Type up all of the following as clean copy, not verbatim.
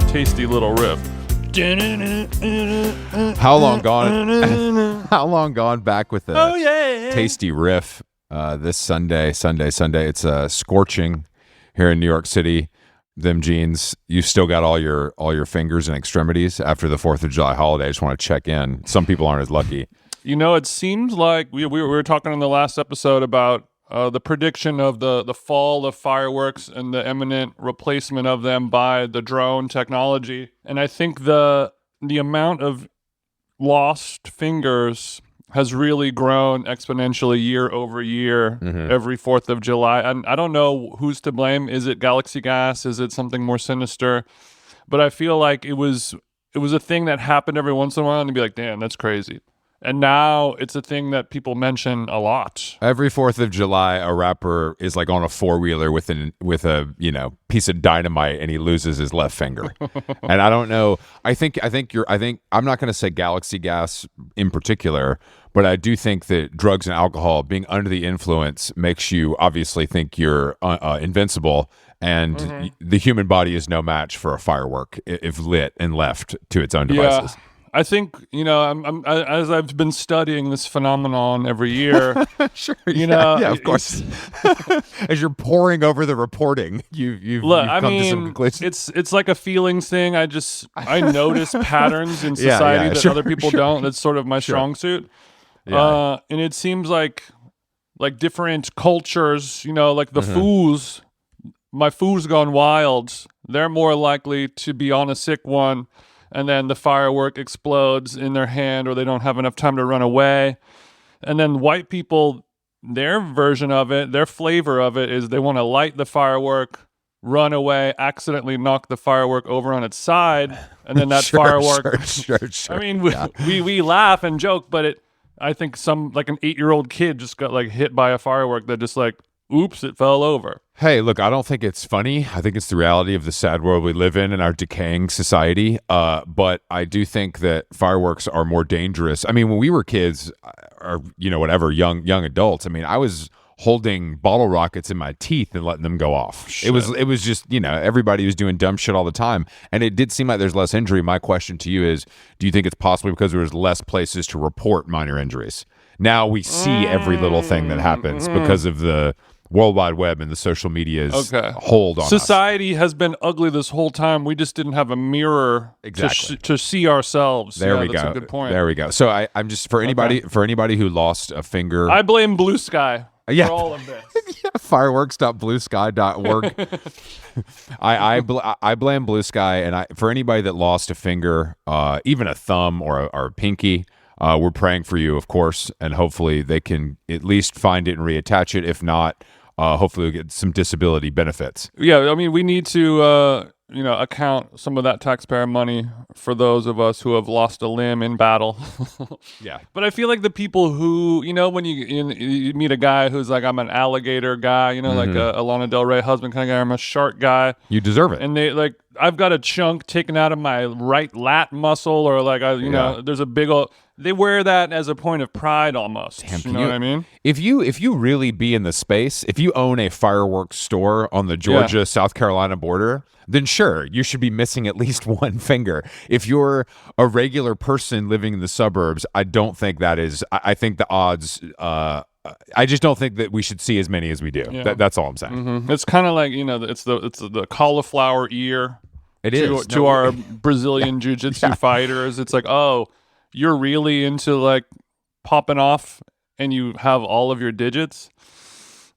tasty little riff. How long gone? How long gone back with the tasty riff? This Sunday. It's scorching here in New York City. Them jeans. You still got all your fingers and extremities after the 4th of July holiday. I just want to check in. Some people aren't as lucky. You know, it seems like we were talking in the last episode about the prediction of the fall of fireworks and the imminent replacement of them by the drone technology. And I think the amount of lost fingers has really grown exponentially year over year every 4th of July. And I don't know who's to blame. Is it galaxy gas? Is it something more sinister? But I feel like it was a thing that happened every once in a while and you'd be like, damn, that's crazy. And now it's a thing that people mention a lot. Every 4th of July, a rapper is like on a 4-wheeler with a piece of dynamite and he loses his left finger. And I don't know. I think I'm not going to say galaxy gas in particular, but I do think that drugs and alcohol, being under the influence, makes you obviously think you're invincible. And the human body is no match for a firework if lit and left to its own devices. Yeah. I think, as I've been studying this phenomenon every year, sure, yeah, of course. As you're poring over the reporting, you've come to some conclusions. It's like a feelings thing. I notice patterns in society that other people don't. That's sort of my strong suit. Yeah. And it seems like different cultures, like the foos, my foos gone wild, they're more likely to be on a sick one. And then the firework explodes in their hand or they don't have enough time to run away. And then white people, their version of it, their flavor of it is they want to light the firework, run away, accidentally knock the firework over on its side, and then that firework... Sure. I mean, we laugh and joke, but I think an 8-year-old kid just got hit by a firework that just oops, it fell over. Hey, look, I don't think it's funny. I think it's the reality of the sad world we live in and our decaying society. But I do think that fireworks are more dangerous. I mean, when we were kids, or young adults. I mean, I was holding bottle rockets in my teeth and letting them go off. Shit. It was just everybody was doing dumb shit all the time, and it did seem like there's less injury. My question to you is, do you think it's possibly because there was less places to report minor injuries? Now we see every little thing that happens because of the World Wide Web and the social media's hold on society has been ugly this whole time. We just didn't have a mirror to see ourselves. There we go. That's a good point. There we go. So I'm just for anybody who lost a finger. I blame Blue Sky for all of this. Fireworks.bluesky.org. I blame Blue Sky, and for anybody that lost a finger, even a thumb or a pinky. We're praying for you, of course, and hopefully they can at least find it and reattach it. If not, hopefully we'll get some disability benefits. Yeah, I mean, we need to, account some of that taxpayer money for those of us who have lost a limb in battle. Yeah. But I feel like the people who, when you meet a guy who's like, I'm an alligator guy, like a Lana Del Rey husband kind of guy, I'm a shark guy. You deserve it. And they I've got a chunk taken out of my right lat muscle or there's a big old... They wear that as a point of pride almost. Damn, you know what I mean? If you really be in the space, if you own a fireworks store on the Georgia-South Carolina border, then sure, you should be missing at least one finger. If you're a regular person living in the suburbs, I don't think that is... I think the odds... I just don't think that we should see as many as we do. Yeah. That's all I'm saying. Mm-hmm. It's kind of like, it's the cauliflower ear. It is. To our Brazilian jiu-jitsu fighters. It's like, oh... You're really into popping off and you have all of your digits?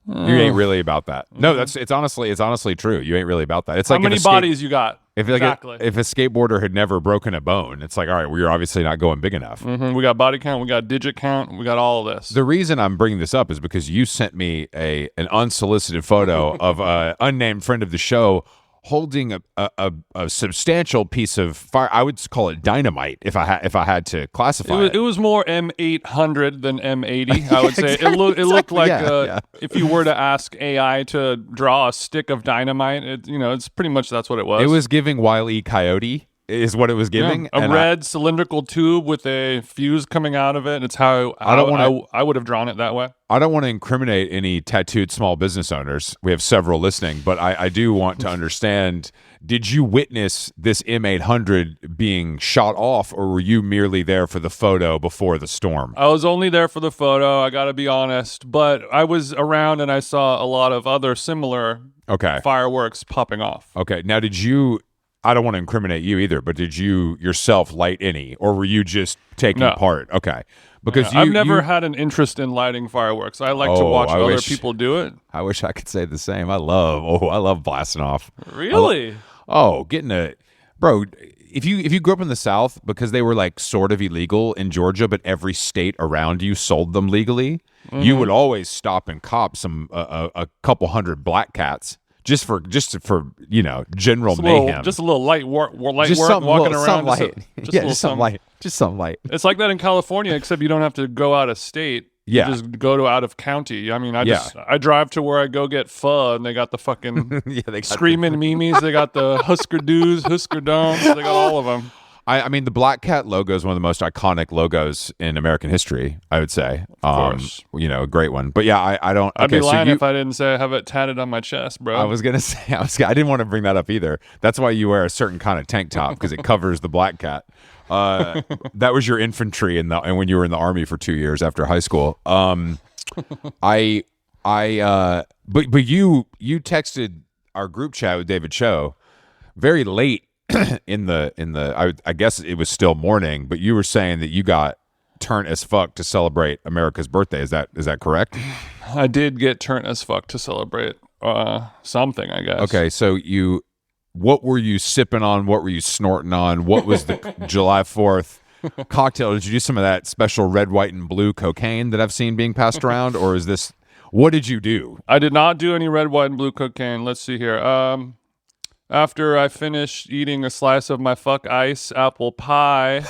You ain't really about that. No, it's honestly true. You ain't really about that. It's how many bodies you got? Exactly. If a skateboarder had never broken a bone, it's like, all right, we're obviously not going big enough. Mm-hmm. We got body count, we got digit count, we got all of this. The reason I'm bringing this up is because you sent me an unsolicited photo of an unnamed friend of the show holding a substantial piece of fire. I would call it dynamite if I had to classify it. It was more M800 than M80. I would say it looked like if you were to ask AI to draw a stick of dynamite, it's pretty much that's what it was. It was giving Wile E. Coyote. is what it was giving. A red cylindrical tube with a fuse coming out of it. And it's how I would have drawn it that way. I don't want to incriminate any tattooed small business owners. We have several listening, but I do want to understand, did you witness this M800 being shot off, or were you merely there for the photo before the storm? I was only there for the photo, I got to be honest, but I was around and I saw a lot of other similar fireworks popping off. Okay, now I don't want to incriminate you either, but did you yourself light any, or were you just taking part? Okay. Because I've never had an interest in lighting fireworks. I like to watch other people do it. I wish I could say the same. I love blasting off. Really? Bro, if you grew up in the South, because they were like sort of illegal in Georgia, but every state around you sold them legally, you would always stop and cop a couple hundred black cats. Just for general mayhem. Just a little light work walking around. Just some light. It's like that in California, except you don't have to go out of state. Yeah. You just go to out of county. I mean, I drive to where I go get pho, and they got the fucking screaming memes. They got the Husker Do's, Husker Don'ts. They got all of them. I mean, the Black Cat logo is one of the most iconic logos in American history, I would say. Of course. A great one. But yeah, I don't... I'd be lying if I didn't say I have it tatted on my chest, bro. I was going to say, I didn't want to bring that up either. That's why you wear a certain kind of tank top, because it covers the Black Cat. That was your infantry and when you were in the Army for 2 years after high school. But you texted our group chat with David Cho very late I guess it was still morning, but you were saying that you got turnt as fuck to celebrate America's birthday. Is that correct? I did get turnt as fuck to celebrate something, I guess. Okay, so what were you sipping on? What were you snorting on? What was the July 4th cocktail? Did you do some of that special red, white, and blue cocaine that I've seen being passed around, or is this? What did you do? I did not do any red, white, and blue cocaine. Let's see here. After I finished eating a slice of my fuck ice apple pie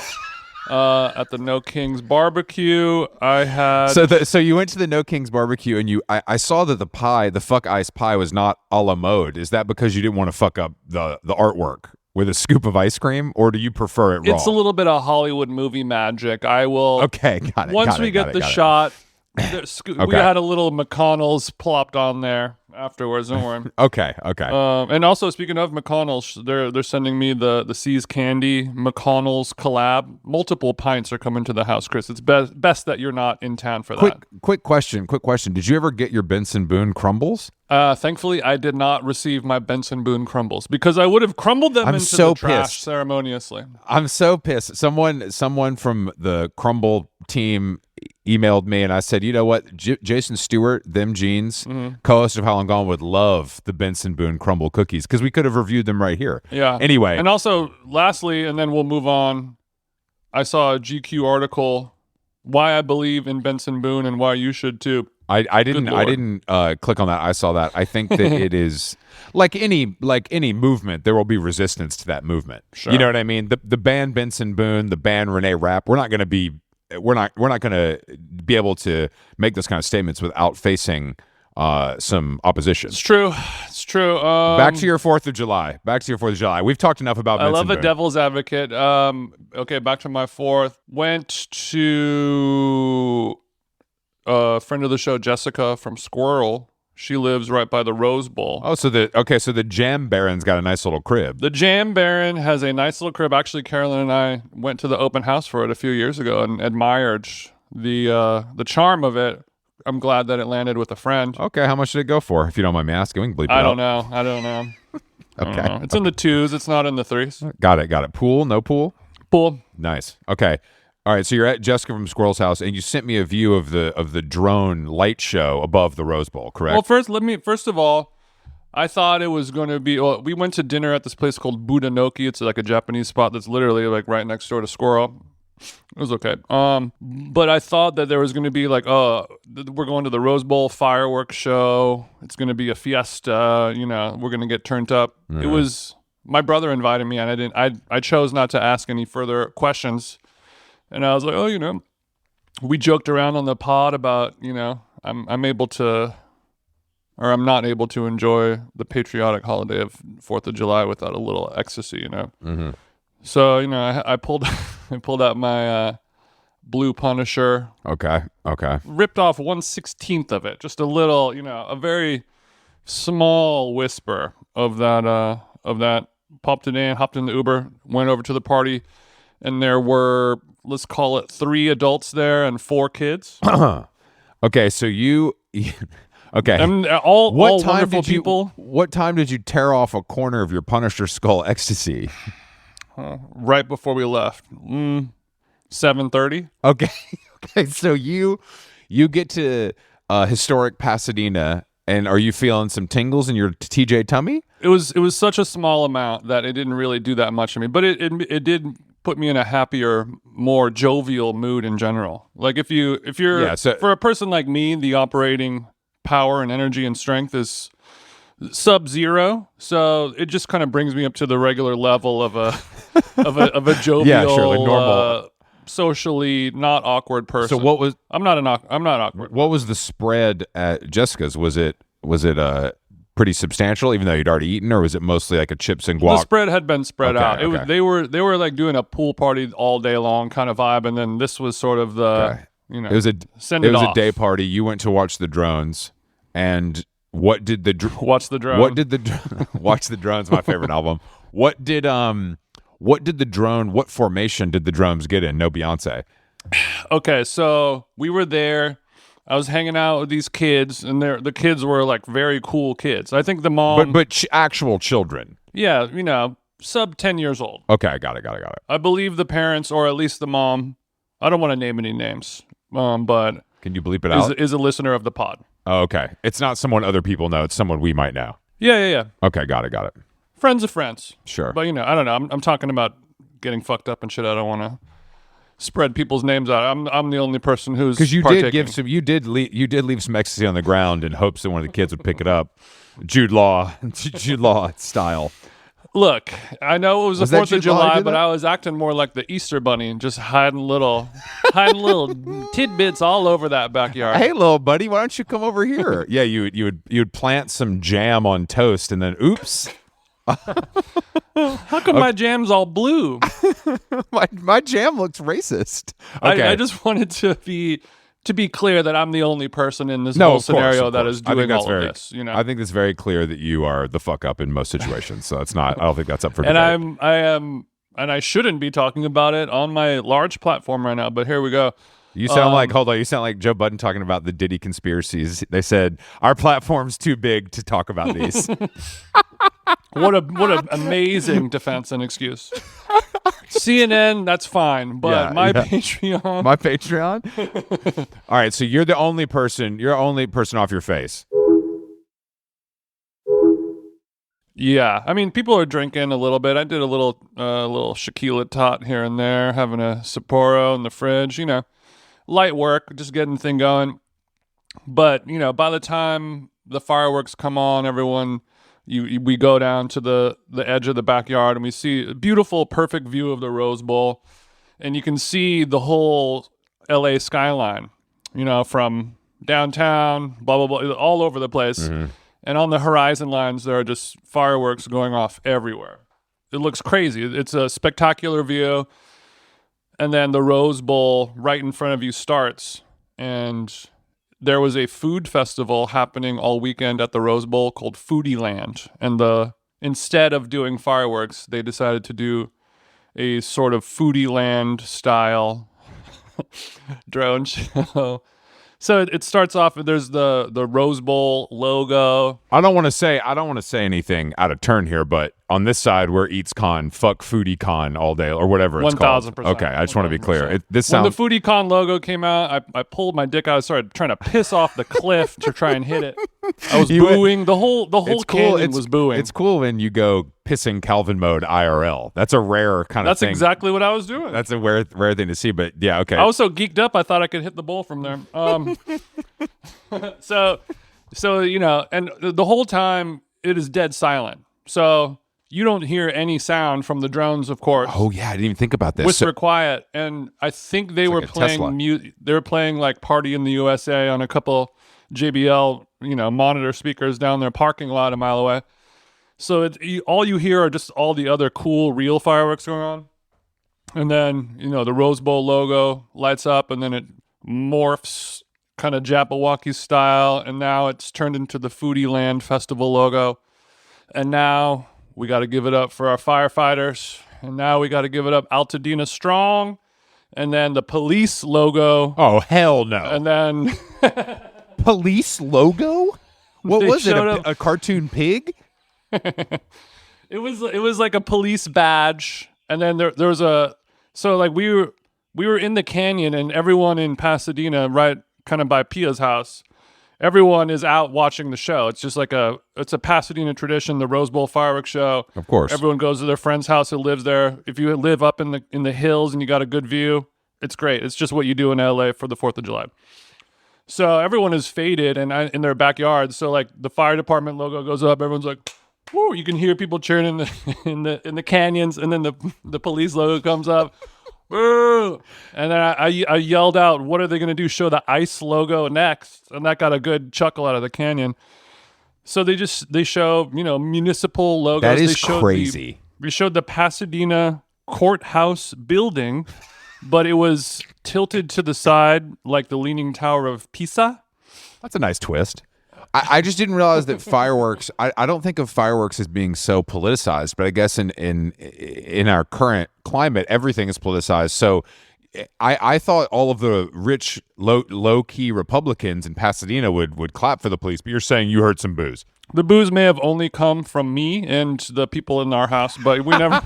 at the No Kings barbecue, I had... So you went to the No Kings barbecue, and I saw that the fuck ice pie was not a la mode. Is that because you didn't want to fuck up the artwork with a scoop of ice cream, or do you prefer it raw? It's a little bit of Hollywood movie magic. I will... Okay, got it. Once we get the shot... We had a little McConnell's plopped on there afterwards. Don't worry. Okay. And also, speaking of McConnell's, they're sending me the Seas Candy McConnell's collab. Multiple pints are coming to the house, Chris. It's best that you're not in town for that. Quick question. Did you ever get your Benson Boone crumbles? Thankfully, I did not receive my Benson Boone crumbles because I would have crumbled them into the trash ceremoniously. I'm so pissed. Someone from the crumble team emailed me, and I said, you know what, Jason Stewart, Them Jeans, co-host of How Long Gone, would love the Benson Boone crumble cookies because we could have reviewed them right here. Yeah. Anyway, and also, lastly, and then we'll move on. I saw a GQ article, why I believe in Benson Boone and why you should too. I didn't click on that. I saw that. I think that it is like any movement, there will be resistance to that movement. Sure. You know what I mean? The band Benson Boone, the band Renee Rapp, we're not going to be able to make those kind of statements without facing some opposition. It's true. Back to your 4th of July. We've talked enough about Benson I love Boone. a devil's advocate. Okay, back to my 4th. Went to a friend of the show, Jessica from Squirrel. She lives right by the Rose Bowl. Oh, so the Jam Baron's got a nice little crib. The Jam Baron has a nice little crib. Actually, Carolyn and I went to the open house for it a few years ago and admired the charm of it. I'm glad that it landed with a friend. Okay, how much did it go for? If you don't mind me asking, we can bleep it out. I don't know. Okay. It's in the 2s. It's not in the 3s. Got it. Pool? No pool? Pool. Nice. Okay. All right, so you're at Jessica from Squirrel's house, and you sent me a view of the drone light show above the Rose Bowl, correct? Well, first of all, I thought it was going to be. Well, we went to dinner at this place called Budanoki. It's like a Japanese spot that's literally like right next door to Squirrel. It was okay. But I thought that there was going to be like, we're going to the Rose Bowl fireworks show. It's going to be a fiesta. We're going to get turned up. Mm-hmm. It was my brother invited me, and I chose not to ask any further questions. And I was like, we joked around on the pod about, I'm able to, or I'm not able to enjoy the patriotic holiday of 4th of July without a little ecstasy, Mm-hmm. So I pulled I pulled out my blue Punisher. Okay. Ripped off 1/16 of it, just a little, a very small whisper of that. Popped it in, hopped in the Uber, went over to the party, and there were, let's call it, 3 adults there and 4 kids. Okay, so you okay. And all wonderful people. What time did you tear off a corner of your Punisher skull ecstasy? Right before we left. 7:30. Okay. Okay, so you get to historic Pasadena, and are you feeling some tingles in your TJ tummy? It was such a small amount that it didn't really do that much to me, but it did put me in a happier, more jovial mood in general. Like if you're for a person like me, the operating power and energy and strength is sub-zero, so it just kind of brings me up to the regular level of a jovial, yeah, sure, like normal. Socially not awkward person. So I'm not awkward. What was the spread at Jessica's? Was it pretty substantial, even though you'd already eaten, or was it mostly like a chips and guac? The spread had been spread out. Okay. They were like doing a pool party all day long kind of vibe, and then this was sort of the it was a day party. You went to watch the drones, and what did the watch the drone? What did the watch the drones? My favorite album. What did the drone? What formation did the drums get in? No Beyonce. Okay, so we were there. I was hanging out with these kids, and the kids were like very cool kids. I think the mom, but actual children. Yeah, sub 10 years old. Okay, got it. I believe the parents, or at least the mom. I don't want to name any names, but can you bleep it out? Is a listener of the pod. Oh, okay, it's not someone other people know. It's someone we might know. Yeah. Okay, got it. Friends of friends. Sure. But I don't know. I'm talking about getting fucked up and shit. I don't want to spread people's names out. I'm the only person who's because you partaking. did give some. You did leave some ecstasy on the ground in hopes that one of the kids would pick it up. Jude Law style. Look, I know it was the 4th of July, but that? I was acting more like the Easter Bunny and just hiding little tidbits all over that backyard. Hey, little buddy, why don't you come over here? Yeah, you would plant some jam on toast, and then oops. How come my jam's all blue? my jam looks racist. Okay. I just wanted to be clear that I'm the only person in this whole scenario that is doing all of this. I think it's very clear that you are the fuck up in most situations. So it's not. I don't think that's up for debate. And I shouldn't be talking about it on my large platform right now. But here we go. You sound you sound like Joe Budden talking about the Diddy conspiracies. They said our platform's too big to talk about these. What an amazing defense and excuse. CNN, that's fine, but Patreon. My Patreon? All right, so you're the only person off your face. Yeah, I mean, people are drinking a little bit. I did a little Shaquille tot here and there, having a Sapporo in the fridge, light work, just getting the thing going. But, by the time the fireworks come on, everyone... We go down to the edge of the backyard and we see a beautiful, perfect view of the Rose Bowl, and you can see the whole LA skyline, from downtown, blah, blah, blah, all over the place. Mm-hmm. And on the horizon lines, there are just fireworks going off everywhere. It looks crazy. It's a spectacular view. And then the Rose Bowl right in front of you starts, and there was a food festival happening all weekend at the Rose Bowl called Foodie Land. And instead of doing fireworks, they decided to do a sort of Foodie Land style drone show. So it starts off, there's the Rose Bowl logo. I don't want to say anything out of turn here, but on this side, we're EatsCon, fuck FoodieCon all day, or whatever it's called. 1,000%. Okay, I just want to be clear. When the FoodieCon logo came out, I pulled my dick out. I started trying to piss off the cliff to try and hit it. I was booing. The whole canyon was booing. It's cool when you go pissing Calvin mode IRL. That's a rare kind of thing. That's exactly what I was doing. That's a rare thing to see, but yeah, okay. I was so geeked up, I thought I could hit the bowl from there. So and the whole time it is dead silent. So you don't hear any sound from the drones, of course. Oh yeah, I didn't even think about this. Whisper quiet, and I think they were playing mute. They were playing like "Party in the USA" on a couple JBL, monitor speakers down their parking lot a mile away. So all you hear are just all the other cool real fireworks going on. And then, the Rose Bowl logo lights up, and then it morphs kind of Jabberwocky style, and now it's turned into the Foodie Land Festival logo. And now we got to give it up for our firefighters, and now we got to give it up Altadena Strong, and then the police logo. Oh, hell no. And then... Police logo? What was it? A cartoon pig? It was like a police badge, and then there was a... So, like, we were in the canyon, and everyone in Pasadena, right kind of by Pia's house, everyone is out watching the show. It's just like it's a Pasadena tradition, the Rose Bowl fireworks show. Of course. Everyone goes to their friend's house who lives there. If you live up in the hills and you got a good view, it's great. It's just what you do in LA for the 4th of July. So everyone is faded and in their backyard. So, like, the fire department logo goes up. Everyone's like, woo! You can hear people cheering in the canyons, and then the police logo comes up. Woo! And then I yelled out, "What are they going to do? Show the ICE logo next?" And that got a good chuckle out of the canyon. So they show municipal logos. That is crazy. We showed the Pasadena courthouse building, but it was tilted to the side like the Leaning Tower of Pisa. That's a nice twist. I just didn't realize that fireworks. I don't think of fireworks as being so politicized, but I guess in our current climate, everything is politicized. So I thought all of the rich, low key Republicans in Pasadena would clap for the police, but you're saying you heard some boos. The boos may have only come from me and the people in our house, but we never...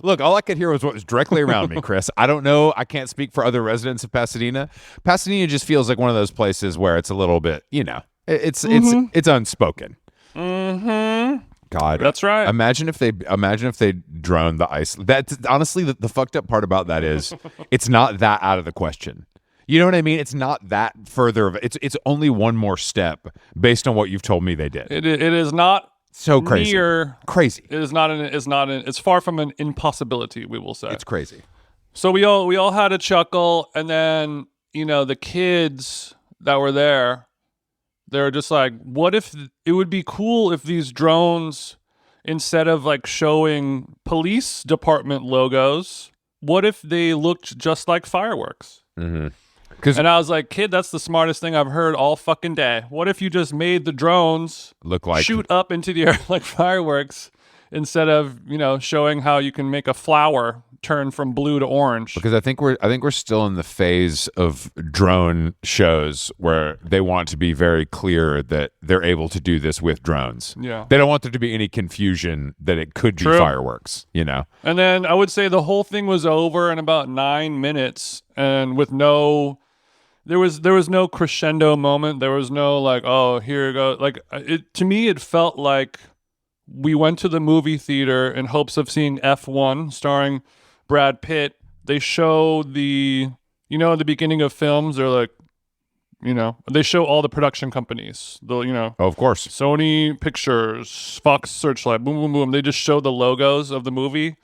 Look, all I could hear was what was directly around me, Chris. I don't know. I can't speak for other residents of Pasadena. Pasadena just feels like one of those places where it's a little bit, it's unspoken. Mm-hmm. God, that's right. Imagine if they drone the ice. That's honestly the fucked up part about that is it's not that out of the question. You know what I mean? It's not that further. It's only one more step based on what you've told me they did. It is not so crazy. Crazy. It is not. It's far from an impossibility. We will say it's crazy. So we all had a chuckle, and then the kids that were there, they were just like, "What if it would be cool if these drones, instead of like showing police department logos, what if they looked just like fireworks?" Mm-hmm. And I was like, "Kid, that's the smartest thing I've heard all fucking day. What if you just made the drones look like shoot up into the air like fireworks instead of showing how you can make a flower turn from blue to orange?" Because I think we're still in the phase of drone shows where they want to be very clear that they're able to do this with drones. Yeah, they don't want there to be any confusion that it could be fireworks. And then I would say the whole thing was over in about 9 minutes, and with no. There was no crescendo moment. There was no like, oh, here you go. Like to me, it felt like we went to the movie theater in hopes of seeing F1 starring Brad Pitt. They show at the beginning of films, they're like, they show all the production companies. Oh, of course. Sony Pictures, Fox Searchlight, boom, boom, boom. They just show the logos of the movie.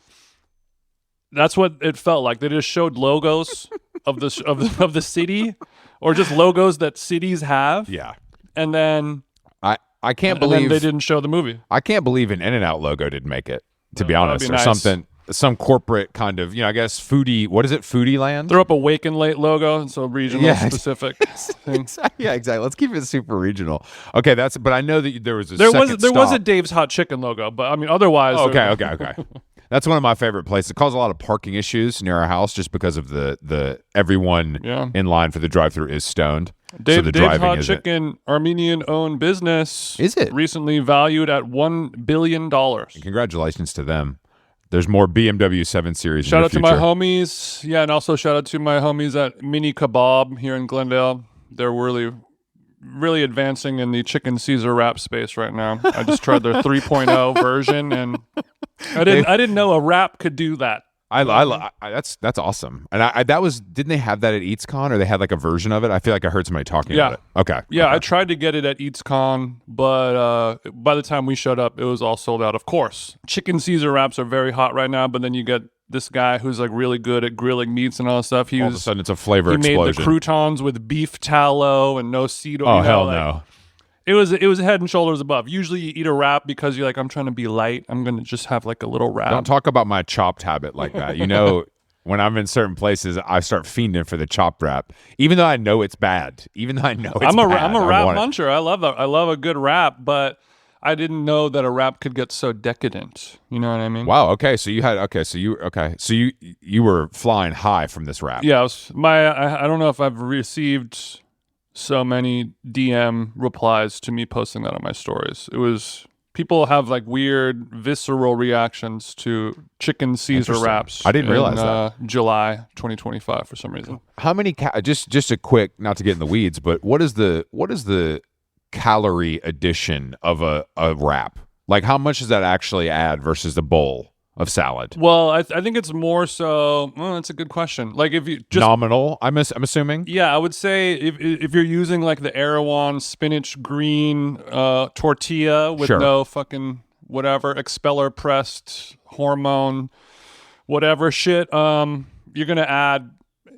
That's what it felt like. They just showed logos of the city, or just logos that cities have. Yeah. And then I can't believe they didn't show the movie. I can't believe an In-N-Out logo didn't make it, to be honest, nice. Something, some corporate kind of, I guess foodie. What is it? Foodie Land? Throw up a Wake and Late logo, so regional specific. Yeah, exactly. Let's keep it super regional. Okay, but I know that there was there was a Dave's Hot Chicken logo, but I mean otherwise. Okay. That's one of my favorite places. It caused a lot of parking issues near our house just because of the everyone in line for the drive-thru is stoned. Dave's Hot Chicken, Armenian-owned business. Is it? Recently valued at $1 billion. Congratulations to them. There's more BMW 7 Series. Shout out to my homies. Yeah, and also shout out to my homies at Mini Kebab here in Glendale. They're really advancing in the chicken Caesar wrap space right now. I just tried their 3.0 version, and I didn't know a wrap could do that. That's awesome. And didn't they have that at EatsCon, or they had like a version of it? I feel like I heard somebody talking about it. Okay. Yeah, I tried to get it at EatsCon, but by the time we showed up, it was all sold out. Of course, chicken Caesar wraps are very hot right now, but then you get this guy who's like really good at grilling meats and all that stuff. All of a sudden, it's a flavor explosion. He made the croutons with beef tallow and no seed oil. Oh, hell no. It was head and shoulders above. Usually you eat a wrap because you're like, I'm trying to be light. I'm going to just have like a little wrap. Don't talk about my chopped habit like that. You know, when I'm in certain places, I start fiending for the chopped wrap, even though I know it's bad. Even though I know it's bad. I'm a wrap muncher. I love a good wrap, but I didn't know that a wrap could get so decadent. You know what I mean? Wow. Okay. So you were flying high from this wrap. Yeah. I don't know if I've received so many DM replies to me posting that on my stories. It was people have like weird visceral reactions to chicken Caesar wraps. I didn't realize that. July 2025 for some reason. How many just a quick, not to get in the weeds, but what is the calorie addition of a wrap? Like how much does that actually add versus the bowl of salad? Well, I think it's more so. Well, that's a good question. Like if you just nominal, I'm assuming. Yeah, I would say if you're using like the Erewhon spinach green tortilla with no fucking whatever expeller pressed hormone whatever shit, you're gonna add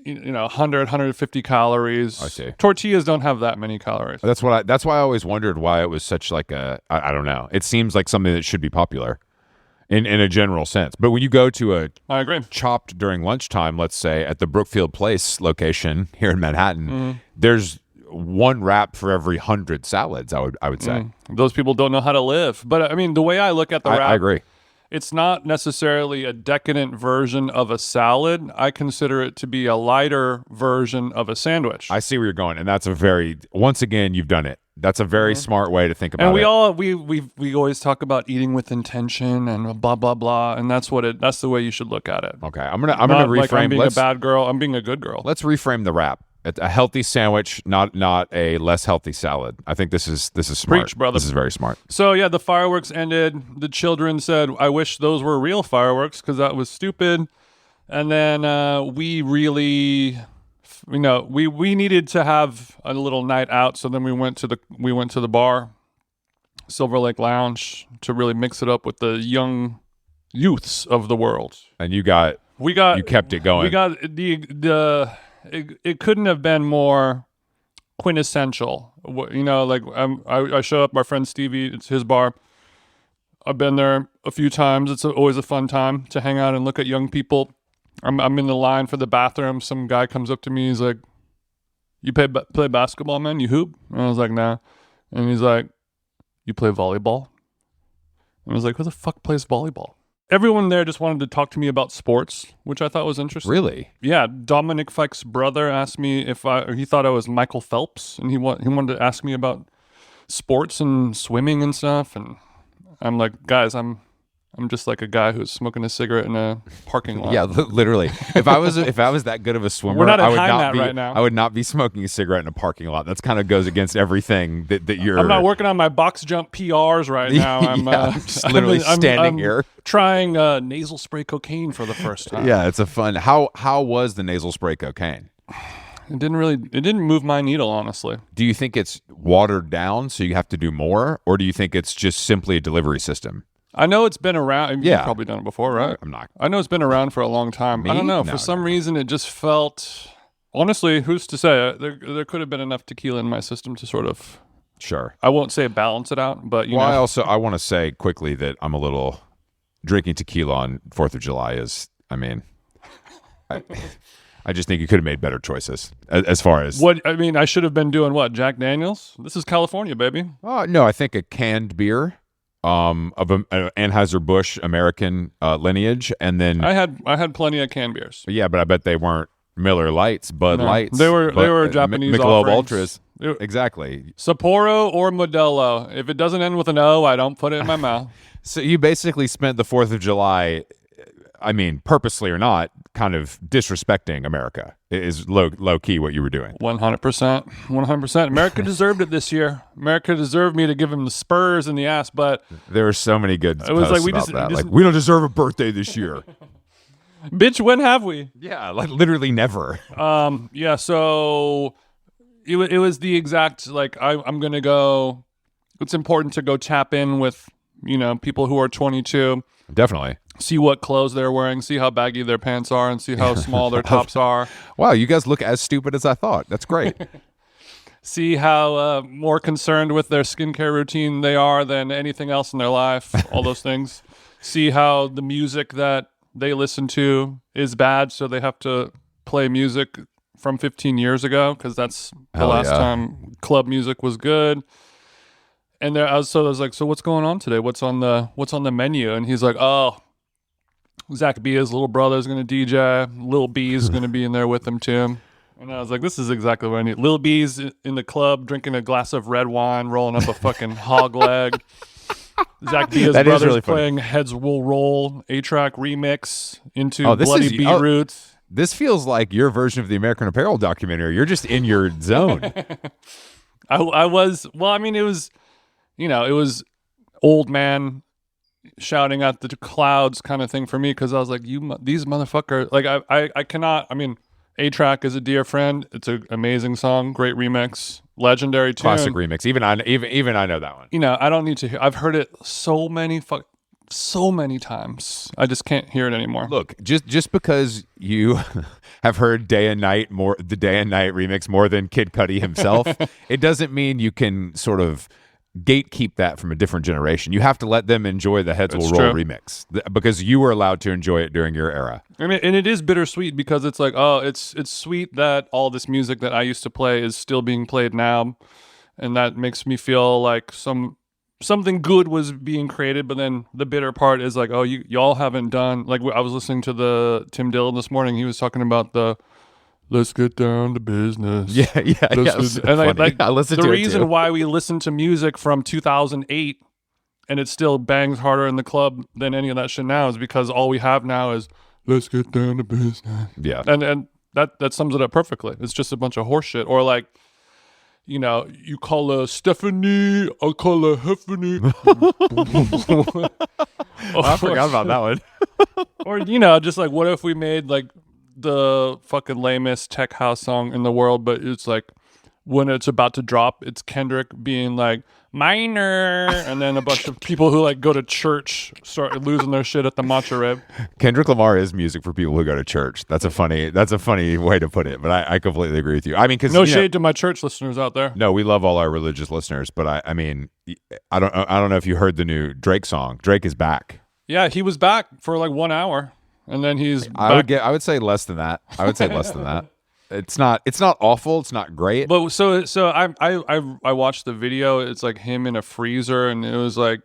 100 150 calories. I see. Tortillas don't have that many calories. That's why I always wondered why it was such like I don't know. It seems like something that should be popular. In a general sense. But when you go to I agree. Chopped during lunchtime, let's say at the Brookfield Place location here in Manhattan, there's one wrap for every 100 salads, I would say. Those people don't know how to live. But I mean, the way I look at the wrap, I agree. It's not necessarily a decadent version of a salad. I consider it to be a lighter version of a sandwich. I see where you're going, and that's once again, you've done it. That's a very smart way to think about it. And we always talk about eating with intention and blah blah blah, and that's the way you should look at it. Okay, I'm gonna reframe. Like I'm being a bad girl. I'm being a good girl. Let's reframe the wrap. A healthy sandwich, not a less healthy salad. I think this is smart. Preach, brother. This is very smart. So yeah, the fireworks ended. The children said, "I wish those were real fireworks because that was stupid." And then we really. We needed to have a little night out, so then we went to the bar, Silver Lake Lounge, to really mix it up with the young youths of the world. And you kept it going. We got it couldn't have been more quintessential. I show up, my friend Stevie, it's his bar. I've been there a few times. It's always a fun time to hang out and look at young people. I'm in the line for the bathroom. Some guy comes up to me. He's like, "You play basketball, man? You hoop?" And I was like, "Nah." And he's like, "You play volleyball?" And I was like, "Who the fuck plays volleyball?" Everyone there just wanted to talk to me about sports, which I thought was interesting. Really? Yeah. Dominic Fike's brother asked me he thought I was Michael Phelps, and he wanted to ask me about sports and swimming and stuff. And I'm like, guys, I'm just like a guy who's smoking a cigarette in a parking lot. Yeah, literally. If I was that good of a swimmer, We're not I would at not that right now. I would not be smoking a cigarette in a parking lot. That's kind of goes against everything that you're. I'm not working on my box jump PRs right now. I'm just literally standing here trying nasal spray cocaine for the first time. Yeah, it's a fun. How was the nasal spray cocaine? It didn't move my needle, honestly. Do you think it's watered down so you have to do more, or do you think it's just simply a delivery system? I know it's been around. Yeah. You've probably done it before, right? I'm not. I know it's been around for a long time. Me? I don't know. No, for some reason, it just felt... Honestly, who's to say? There could have been enough tequila in my system to sort of... Sure. I won't say balance it out, but you know. I want to say quickly that I'm a little... Drinking tequila on 4th of July is... I just think you could have made better choices as far as... I should have been doing what? Jack Daniels? This is California, baby. No, I think a canned beer... of an Anheuser-Busch American lineage, and then I had plenty of canned beers. Yeah, but I bet they weren't Miller Lights, Bud Lights. They were Japanese Michelob offerings. Ultras. Exactly. Sapporo or Modelo. If it doesn't end with an O, I don't put it in my mouth. So you basically spent the 4th of July, purposely or not, kind of disrespecting America. It is low key what you were doing. 100%. 100%. America deserved it this year. America deserved me to give him the spurs in the ass, but... There were so many good posts like we about just, that. just like, we don't deserve a birthday this year. Bitch, when have we? Yeah, like literally never. Yeah, so it was the exact, like, I'm going to go... It's important to go tap in with, people who are 22. Definitely. See what clothes they're wearing, see how baggy their pants are, and see how small their tops are. Wow, you guys look as stupid as I thought. That's great. see how more concerned with their skincare routine they are than anything else in their life. All those things. See how the music that they listen to is bad, so they have to play music from 15 years ago because that's the last time club music was good. And I was like, so what's going on today? What's on the menu? And he's like, oh, Zach Bia's little brother's gonna DJ. Lil B's gonna be in there with him too. And I was like, this is exactly what I need. Lil B's in the club drinking a glass of red wine, rolling up a fucking hog leg. Zach Bia's brother's really playing Heads Will Roll A-Track remix into Bloody Beetroots. This feels like your version of the American Apparel documentary. You're just in your zone. I was, well, I mean, it was, it was old man shouting at the clouds kind of thing for me, because I was like, these motherfuckers, like I cannot. I mean, A-Track is a dear friend. It's an amazing song, great remix, legendary tune, classic remix. Even I know that one. I don't need to hear. I've heard it so many times. I just can't hear it anymore. Look, just because you have heard the Day and Night remix more than Kid Cudi himself, it doesn't mean you can sort of gatekeep that from a different generation. You have to let them enjoy the Heads Will Roll remix because you were allowed to enjoy it during your era. I mean, and it is bittersweet because it's like, oh, it's sweet that all this music that I used to play is still being played now, and that makes me feel like something good was being created. But then the bitter part is like, oh, y'all haven't done, like, I was listening to the Tim Dillon this morning. He was talking about the let's get down to business. Yeah. And I listened to the reason why we listen to music from 2008 and it still bangs harder in the club than any of that shit now is because all we have now is let's get down to business. Yeah. And that sums it up perfectly. It's just a bunch of horse shit. Or like, you call her Stephanie, I'll call her Heffany. I forgot about that one. Or, just like, what if we made like the fucking lamest tech house song in the world, but it's like when it's about to drop, it's Kendrick being like minor, and then a bunch of people who like go to church start losing their shit at the matcha rib. Kendrick Lamar is music for people who go to church. That's a funny way to put it, but I completely agree with you. I mean, because no shade to my church listeners out there. No, we love all our religious listeners, but I mean, I don't know if you heard the new Drake song. Drake is back. Yeah, he was back for like 1 hour. And then he's I would say less than that. It's not awful. It's not great. But so I watched the video. It's like him in a freezer, and it was like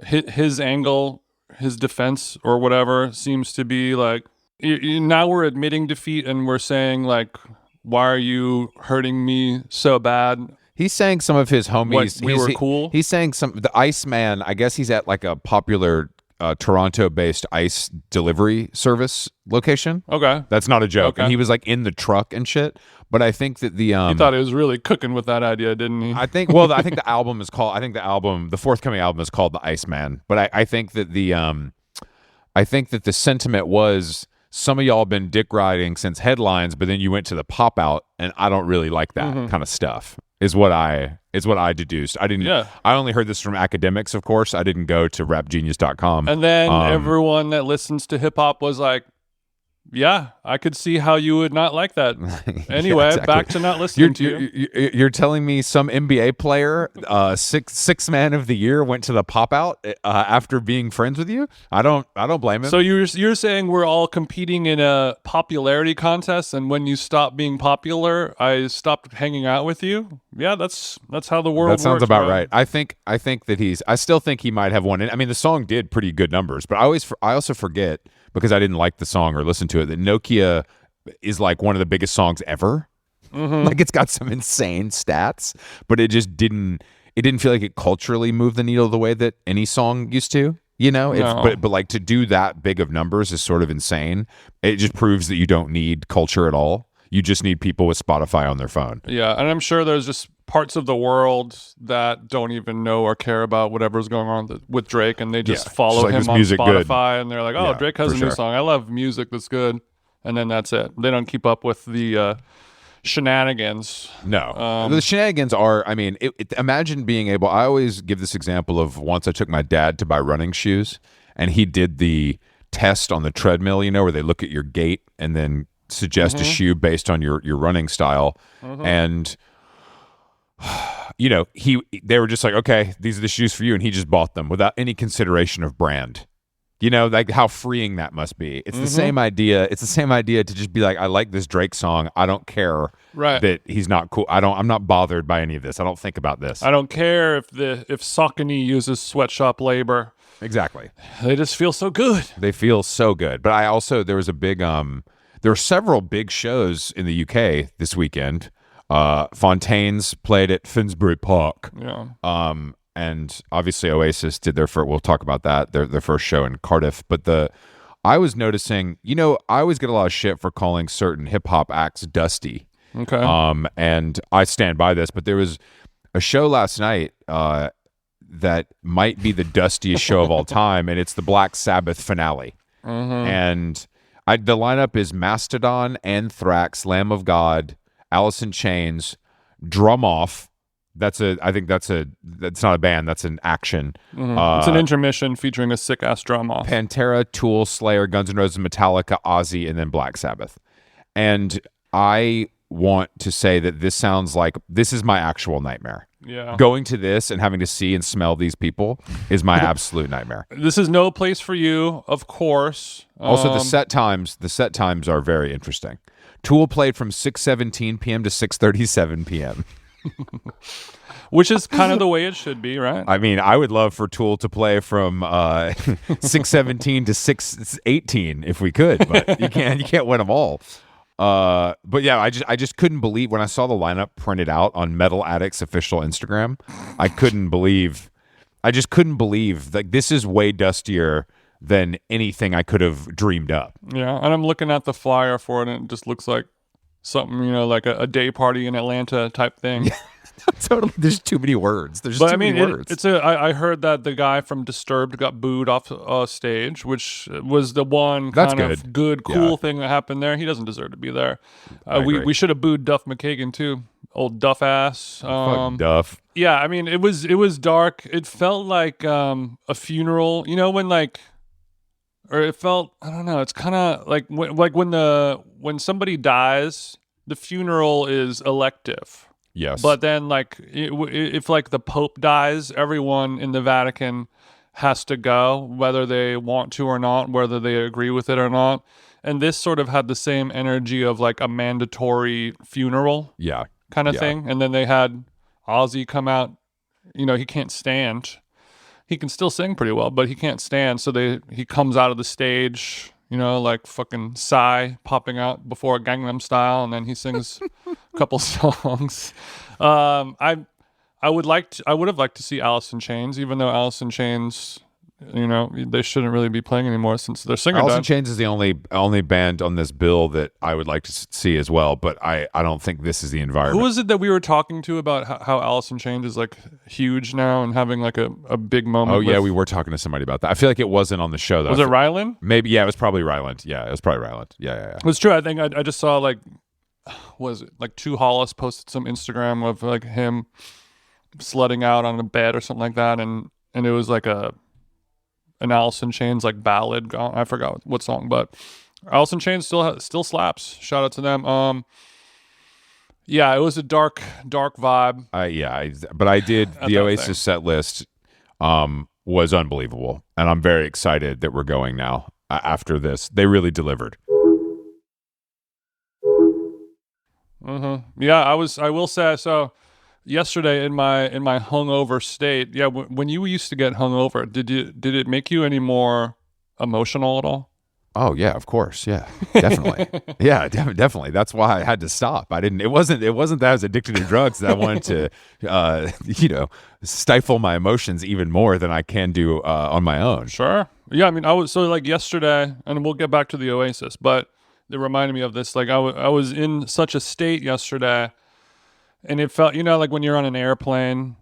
his angle, his defense or whatever seems to be like, now we're admitting defeat and we're saying like, why are you hurting me so bad? He's saying some of his homies. We were cool. He's saying the Iceman. I guess he's at like a popular Toronto-based ice delivery service location. Okay, that's not a joke. Okay. And he was like in the truck and shit. But I think that he thought he was really cooking with that idea, didn't he? I think the album is called. The forthcoming album is called The Iceman. But I think that the sentiment was some of y'all have been dick riding since headlines, but then you went to the pop out, and I don't really like that kind of stuff. Is what I deduced. I didn't. Yeah. I only heard this from academics, of course. I didn't go to rapgenius.com. And then everyone that listens to hip hop was like, yeah, I could see how you would not like that. Anyway, exactly. Back to not listening to you. You're telling me some NBA player, six man of the year, went to the pop out after being friends with you? I don't blame him. So you're saying we're all competing in a popularity contest, and when you stop being popular, I stopped hanging out with you? Yeah, that's how the world works. That sounds about bro. right. I think that I still think he might have won it. I mean, the song did pretty good numbers, but I also forget, because I didn't like the song or listen to it, that Nokia is like one of the biggest songs ever. Mm-hmm. Like, it's got some insane stats, but it just didn't feel like it culturally moved the needle the way that any song used to, No. But like, to do that big of numbers is sort of insane. It just proves that you don't need culture at all. You just need people with Spotify on their phone. Yeah, and I'm sure there's just parts of the world that don't even know or care about whatever's going on with Drake, and they just follow him on Spotify, and they're like, oh, Drake has a new song. I love music that's good. And then that's it. They don't keep up with the shenanigans. No. The shenanigans are, I mean, imagine being able, I always give this example of once I took my dad to buy running shoes, and he did the test on the treadmill, where they look at your gait and then suggest a shoe based on your running style. And they were just like, okay, these are the shoes for you, and he just bought them without any consideration of brand. Like how freeing that must be. It's the same idea. It's the same idea to just be like, I like this Drake song. I don't care that he's not cool. I'm not bothered by any of this. I don't think about this. I don't care if Saucony uses sweatshop labor. Exactly. They just feel so good. They feel so good. But there was a big there were several big shows in the UK this weekend. Fontaines played at Finsbury Park. Yeah. And obviously Oasis did we'll talk about that, their first show in Cardiff. But I was noticing, I always get a lot of shit for calling certain hip hop acts dusty. Okay. And I stand by this, but there was a show last night that might be the dustiest show of all time, and it's the Black Sabbath finale. And the lineup is Mastodon, Anthrax, Lamb of God, Alice in Chains, Drum Off. That's not a band. That's an action. It's an intermission featuring a sick ass drum off. Pantera, Tool, Slayer, Guns N' Roses, Metallica, Ozzy, and then Black Sabbath. And I want to say that this is my actual nightmare. Yeah. Going to this and having to see and smell these people is my absolute nightmare. This is no place for you, of course. Also, the set times are very interesting. Tool played from 6:17 p.m. to 6:37 p.m. Which is kind of the way it should be, right? I mean, I would love for Tool to play from 6:17 to 6:18 if we could, but you can't win them all. But yeah, I just couldn't believe when I saw the lineup printed out on Metal Addict's official Instagram. I just couldn't believe that this is way dustier than anything I could have dreamed up. Yeah, and I'm looking at the flyer for it, and it just looks like something, like a day party in Atlanta type thing. Yeah, totally. There's too many words. Many words. I heard that the guy from Disturbed got booed off stage, which was the one cool thing that happened there. He doesn't deserve to be there. We should have booed Duff McKagan too. Old Duff ass. Fuck Duff. Yeah, I mean, it was dark. It felt like a funeral. Or it felt, I don't know, it's kind of like when somebody dies, the funeral is elective. Yes. But then if the Pope dies, everyone in the Vatican has to go, whether they want to or not, whether they agree with it or not. And this sort of had the same energy of like a mandatory funeral kind of thing. And then they had Ozzy come out, he can't stand. He can still sing pretty well, but he can't stand. So he comes out of the stage, like fucking Psy popping out before Gangnam Style, and then he sings a couple songs. I would have liked to see Alice in Chains, even though Alice in Chains, they shouldn't really be playing anymore since their singer died. Alice in Chains is the only band on this bill that I would like to see as well, but I don't think this is the environment. Who was it that we were talking to about how Alice in Chains is like huge now and having like a big moment? Oh yeah, we were talking to somebody about that. I feel like it wasn't on the show though. Was it Ryland? Maybe, yeah, it was probably Ryland. Yeah, it was probably Ryland. Yeah. It's true. I think I just saw was it like Two Hollis posted some Instagram of like him sledding out on a bed or something like that, and it was like an Alice in Chains like ballad. I forgot what song, but Alice in Chains still slaps. Shout out to them. Yeah, it was a dark vibe. But I did the Oasis set list. Was unbelievable, and I'm very excited that we're going now. After this, they really delivered. Yeah, I will say so. Yesterday in my hungover state, when you used to get hungover, did it make you any more emotional at all? Oh yeah, of course, yeah, definitely, yeah, definitely. That's why I had to stop. It wasn't that I was addicted to drugs that I wanted to, stifle my emotions even more than I can do on my own. Like I was yesterday, and we'll get back to the Oasis, but it reminded me of this. Like I was in such a state yesterday. And it felt, like when you're on an airplane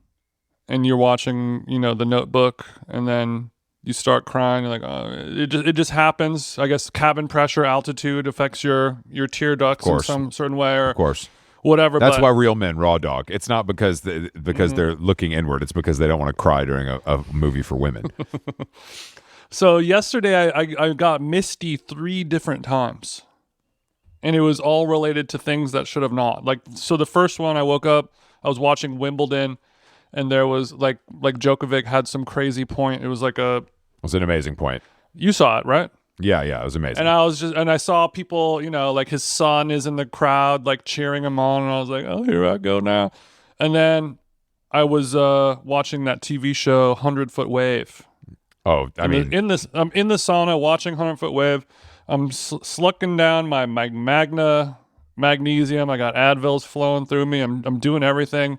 and you're watching, The Notebook, and then you start crying. You're like, oh, it just happens. I guess cabin pressure, altitude affects your tear ducts in some certain way, or of course, whatever. That's why real men raw dog. It's not because they're looking inward. It's because they don't want to cry during a movie for women. So yesterday I got misty 3 different times. And it was all related to things that should have not. So the first one, I woke up, I was watching Wimbledon, and there was like Djokovic had some crazy point. It was like It was an amazing point. You saw it, right? Yeah, it was amazing. And I saw people, like his son is in the crowd, like cheering him on, and I was like, oh, here I go now. And then I was watching that TV show 100-Foot Wave. Oh, I'm in the sauna watching 100-Foot Wave. I'm slucking down my magnesium. I got Advils flowing through me. I'm doing everything.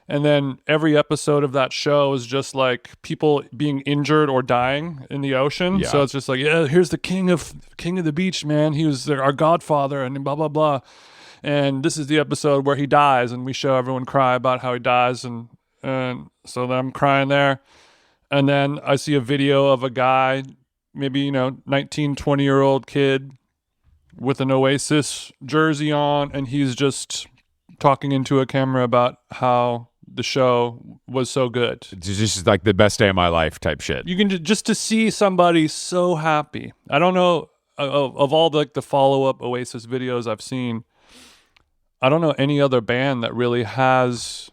And then every episode of that show is just like people being injured or dying in the ocean. Yeah. So it's just like, here's the king of the beach, man. He was our godfather and blah, blah, blah. And this is the episode where he dies, and we show everyone cry about how he dies. And so then I'm crying there. And then I see a video of a guy, maybe, 19, 20-year-old kid with an Oasis jersey on, and he's just talking into a camera about how the show was so good. It's just like the best day of my life type shit. You can just to see somebody so happy. I don't know of all the follow-up Oasis videos I've seen, I don't know any other band that really has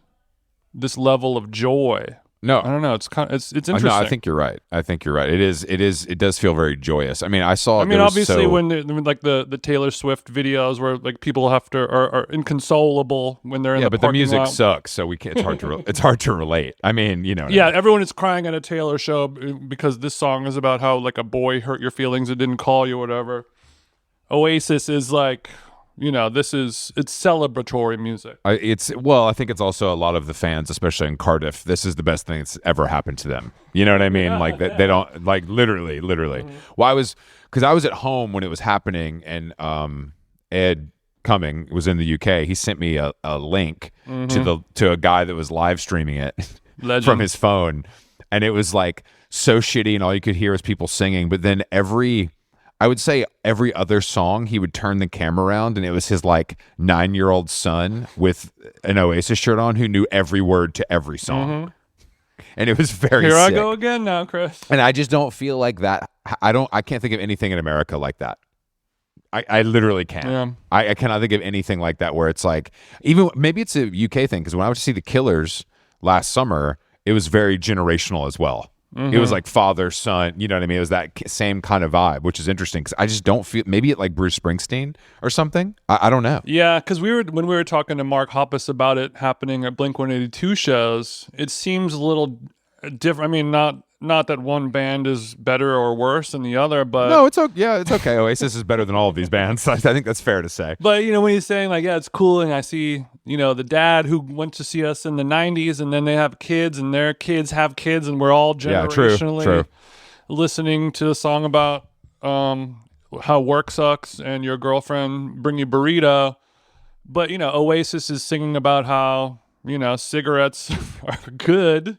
this level of joy. No, I don't know. It's interesting. No, I think you're right. It does feel very joyous. I mean, obviously when the Taylor Swift videos where like people are inconsolable when they're in the parking lot. But the music sucks, so we can't. It's hard to relate. I mean, Yeah, everyone is crying at a Taylor show because this song is about how like a boy hurt your feelings and didn't call you, or whatever. Oasis is like, it's celebratory music. I think it's also a lot of the fans, especially in Cardiff. This is the best thing that's ever happened to them. You know what I mean? Yeah, like they don't like literally. Mm-hmm. Well, because I was at home when it was happening, and Ed Cumming was in the UK. He sent me a link to a guy that was live streaming it from his phone, and it was like so shitty, and all you could hear was people singing. But then I would say every other song, he would turn the camera around, and it was his like 9-year-old son with an Oasis shirt on who knew every word to every song. Mm-hmm. And it was very Here sick. I go again now, Chris. And I just don't feel like that. I can't think of anything in America like that. I literally can't. Yeah. I cannot think of anything like that where it's like, even maybe it's a UK thing, because when I went to see the Killers last summer, it was very generational as well. Mm-hmm. It was like father, son, you know what I mean? It was that same kind of vibe, which is interesting because I just don't feel, maybe it like Bruce Springsteen or something. I don't know. Yeah, because when we were talking to Mark Hoppus about it happening at Blink-182 shows, it seems a little different. I mean, not that one band is better or worse than the other, but no, it's okay. Yeah, it's okay. Oasis is better than all of these bands. I think that's fair to say. But when he's saying like, yeah, it's cool, and I see the dad who went to see us in the 90s, and then they have kids, and their kids have kids, and we're all generationally true. listening to a song about how work sucks and your girlfriend bring you burrito. But Oasis is singing about how cigarettes are good.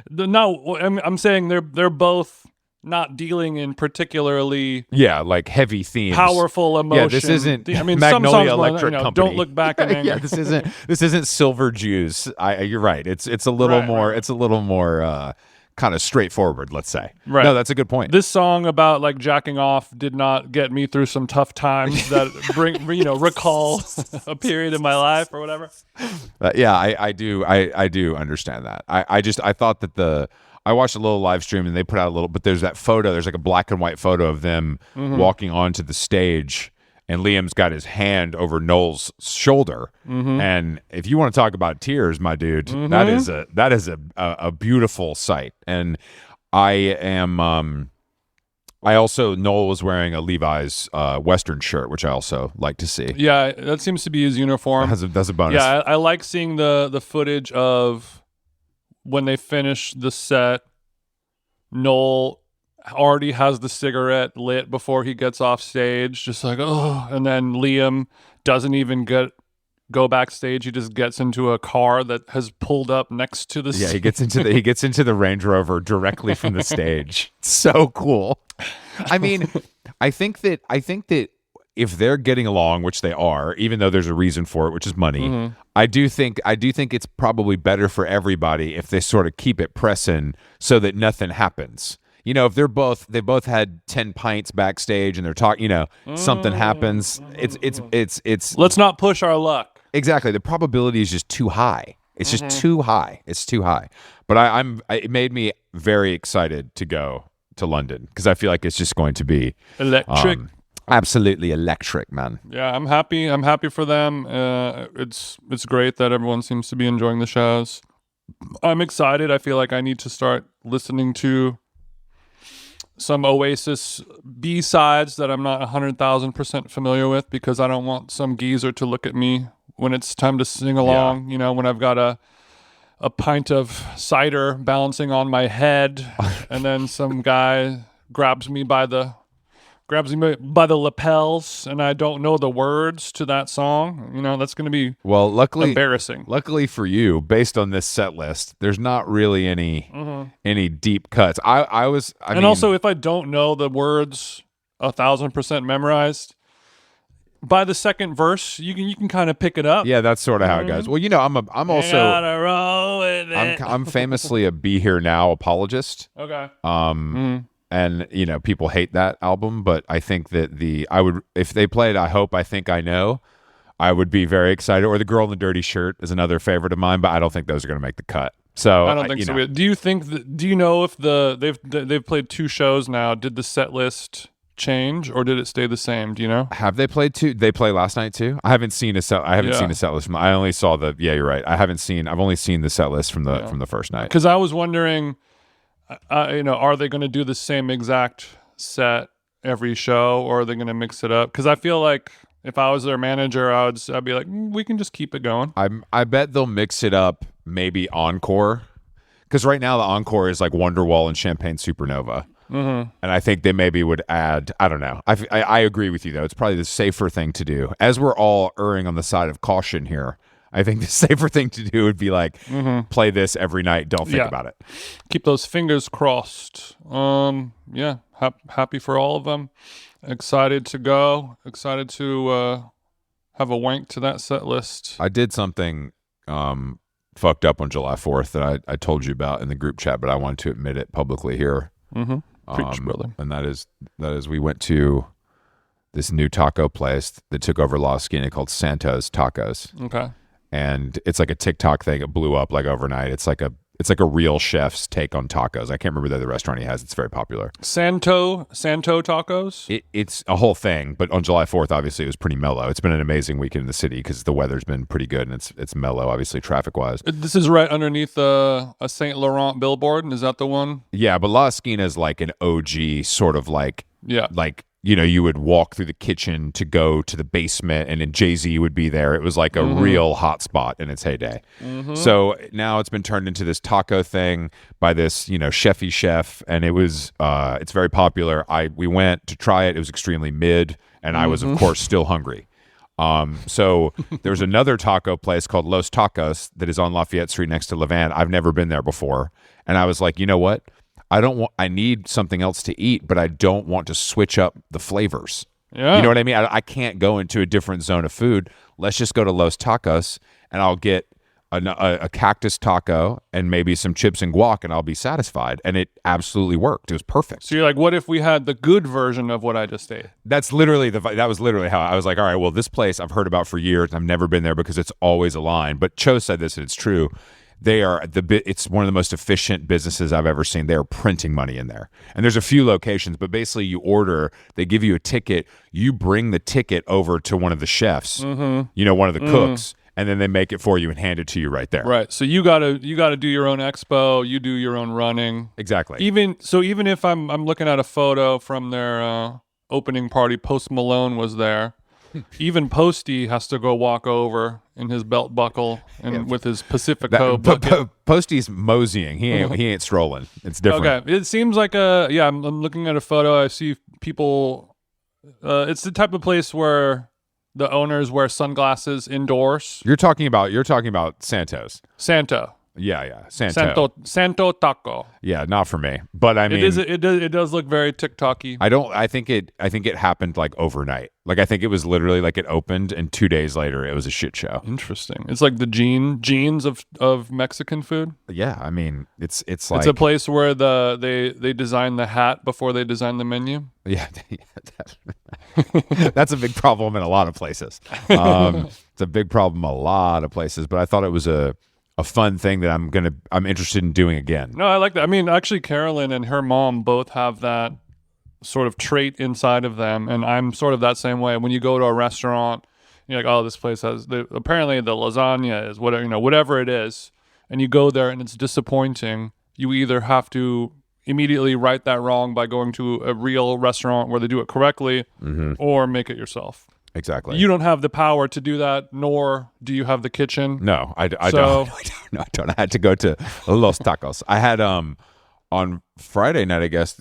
No, I'm saying they're both not dealing in particularly like heavy themes, powerful emotion. Yeah, this isn't Magnolia some songs Electric Company. Don't look back in anger. Yeah, this isn't Silver Jews. You're right. It's a little more. Right. It's a little more kind of straightforward. Let's say. Right. No, that's a good point. This song about like jacking off did not get me through some tough times that recall a period in my life or whatever. I do understand that. I thought that I watched a little live stream, and they put out a little, but there's that photo. There's like a black and white photo of them walking onto the stage, and Liam's got his hand over Noel's shoulder. Mm-hmm. And if you want to talk about tears, my dude, that is a beautiful sight. And I am. I also, Noel was wearing a Levi's Western shirt, which I also like to see. Yeah, that seems to be his uniform. That's a bonus. Yeah, I like seeing the footage of when they finish the set. Noel already has the cigarette lit before he gets off stage, just like, oh, and then Liam doesn't even go backstage. He just gets into a car that has pulled up next to the stage. He gets into the Range Rover directly from the stage. So cool. I mean, I think that if they're getting along, which they are, even though there's a reason for it, which is money, I do think it's probably better for everybody if they sort of keep it pressing so that nothing happens. If they both had 10 pints backstage and they're talking, something happens. It's let's not push our luck. Exactly. The probability is just too high. It's just too high. It's too high. But it made me very excited to go to London because I feel like it's just going to be electric. Absolutely electric, man. Yeah, I'm happy. I'm happy for them. It's great that everyone seems to be enjoying the shows. I'm excited. I feel like I need to start listening to some Oasis B-sides that I'm not 100,000% familiar with because I don't want some geezer to look at me when it's time to sing along. You know, when I've got a pint of cider balancing on my head and then some guy grabs me by the lapels and I don't know the words to that song. You know, that's going to be embarrassing. Luckily for you, based on this set list, there's not really any deep cuts. I mean, also, if I don't know the words 1,000% memorized, by the second verse, you can kind of pick it up. Yeah, that's sort of how it goes. Well, you know, I'm also gotta roll with it. I'm famously a Be Here Now apologist. Okay. And you know, people hate that album, but I think that if they played I Hope I Think I Know, I would be very excited. Or The Girl in the Dirty Shirt is another favorite of mine, but I don't think those are going to make the cut. So I don't think so. Do you know if they've played 2 shows now? Did the set list change or did it stay the same? Do you know? Have they played 2? They play last night too? I haven't seen a set list. I only saw you're right. I've only seen the set list from the first night. Because I was wondering, you know, are they going to do the same exact set every show or are they going to mix it up? Because I feel like if I was their manager, I'd be like, we can just keep it going. I bet they'll mix it up, maybe encore. Because right now the encore is like Wonderwall and Champagne Supernova. Mm-hmm. And I think they maybe would add, I don't know. I agree with you, though. It's probably the safer thing to do. As we're all erring on the side of caution here, I think the safer thing to do would be like, play this every night. Don't think about it. Keep those fingers crossed. Yeah, happy for all of them. Excited to go. Excited to have a wank to that set list. I did something fucked up on July 4th that I told you about in the group chat, but I wanted to admit it publicly here. Mm-hmm. Preach, brother. And that is we went to this new taco place that took over La Esquina called Santos Tacos. Okay. And it's like a TikTok thing. It blew up like overnight. It's like a real chef's take on tacos. I can't remember the other restaurant he has. It's very popular. Santo Tacos? It's a whole thing, but on July 4th, obviously, it was pretty mellow. It's been an amazing weekend in the city because the weather's been pretty good and it's mellow, obviously, traffic-wise. This is right underneath a Saint Laurent billboard. Is that the one? Yeah, but La Esquina is like an OG sort of like you know, you would walk through the kitchen to go to the basement and then Jay-Z would be there. It was like a real hot spot in its heyday. Mm-hmm. So now it's been turned into this taco thing by this, you know, chefy chef. And it was, it's very popular. We went to try it. It was extremely mid. And I was, of course, still hungry. So there's another taco place called Los Tacos that is on Lafayette Street next to Levant. I've never been there before. And I was like, you know what? I need something else to eat, but I don't want to switch up the flavors. Yeah. You know what I mean? I can't go into a different zone of food. Let's just go to Los Tacos and I'll get a cactus taco and maybe some chips and guac and I'll be satisfied. And it absolutely worked. It was perfect. So you're like, what if we had the good version of what I just ate? That was literally how I was like, all right, well, this place I've heard about for years. I've never been there because it's always a line. But Cho said this and it's true. It's one of the most efficient businesses I've ever seen. They're printing money in there. And there's a few locations, but basically you order, they give you a ticket, you bring the ticket over to one of the chefs, you know, one of the cooks, and then they make it for you and hand it to you right there. Right. So you gotta do your own expo, you do your own running. Exactly. Even if I'm looking at a photo from their opening party, Post Malone was there. Even Posty has to go walk over in his belt buckle and with his Pacifico bucket. Posty's moseying. He ain't strolling. It's different. Okay. It seems like I'm looking at a photo. I see people. It's the type of place where the owners wear sunglasses indoors. You're talking about Santos. Santo. Yeah. Santo Taco. Yeah, not for me. But I mean, it does look very TikTok-y. I think it happened like overnight. Like I think it was literally like it opened and 2 days later it was a shit show. Interesting. It's like the genes of Mexican food. Yeah, I mean, it's like it's a place where they design the hat before they design the menu. Yeah, that's a big problem in a lot of places. It's a big problem a lot of places, but I thought it was a fun thing that I'm interested in doing again. No, I like that. I mean, actually, Carolyn and her mom both have that sort of trait inside of them, and I'm sort of that same way. When you go to a restaurant, you're like, oh, this place has apparently the lasagna is whatever it is, and you go there and it's disappointing. You either have to immediately right that wrong by going to a real restaurant where they do it correctly, or make it yourself. Exactly. You don't have the power to do that, nor do you have the kitchen. No, I don't. I don't. I had to go to Los Tacos. I had on Friday night, I guess,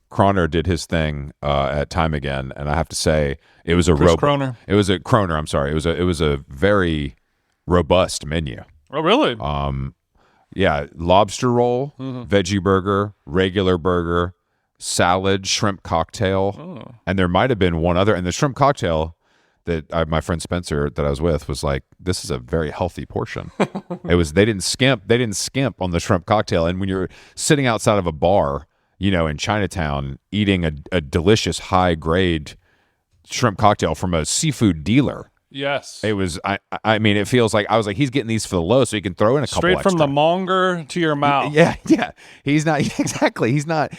Croner did his thing at Time Again, and I have to say it was Croner. It was a Croner. I'm sorry. It was a very robust menu. Oh, really? Yeah, lobster roll, veggie burger, regular burger, salad, shrimp cocktail, and there might have been one other. And the shrimp cocktail that my friend Spencer that I was with was like, "This is a very healthy portion." They didn't skimp on the shrimp cocktail. And when you're sitting outside of a bar, in Chinatown, eating a delicious high grade shrimp cocktail from a seafood dealer. Yes. It was, I mean, it feels like, I was like, he's getting these for the low so he can throw in a couple straight extra. from the monger to your mouth. Yeah. He's not, exactly. He's not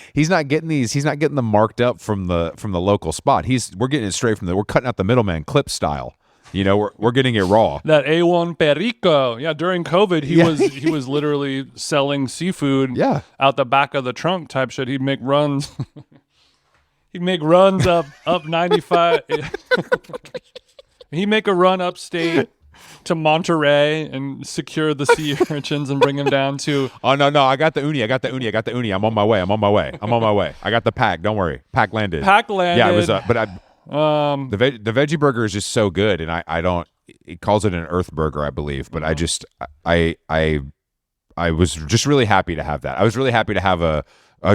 getting them marked up from the local spot. We're getting it straight we're cutting out the middleman clip style. We're getting it raw. That A1 Perico. Yeah, during COVID, he was literally selling seafood out the back of the trunk type shit. He'd make runs. He'd make runs up 95. He'd make a run upstate to Monterey and secure the sea urchins and bring them down to... Oh, no, I got the uni. I'm on my way. I got the pack. Don't worry. Pack landed. Yeah, it was... but the veggie burger is just so good, and I don't... He calls it an earth burger, I believe, but I was just really happy to have that. I was really happy to have a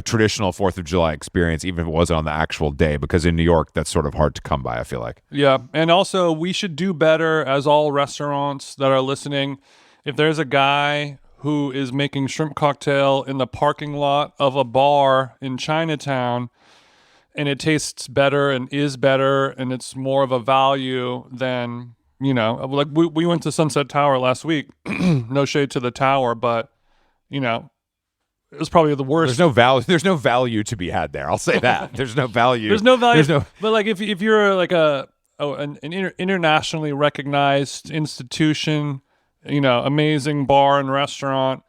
traditional 4th of July experience, even if it wasn't on the actual day, because in New York, that's sort of hard to come by, I feel like. Yeah, and also we should do better as all restaurants that are listening. If there's a guy who is making shrimp cocktail in the parking lot of a bar in Chinatown, and it tastes better and is better, and it's more of a value than, like we went to Sunset Tower last week. No shade to the tower, but, it was probably the worst. There's no value to be had there. I'll say that. There's no value. But like if you're like an internationally recognized institution, amazing bar and restaurant,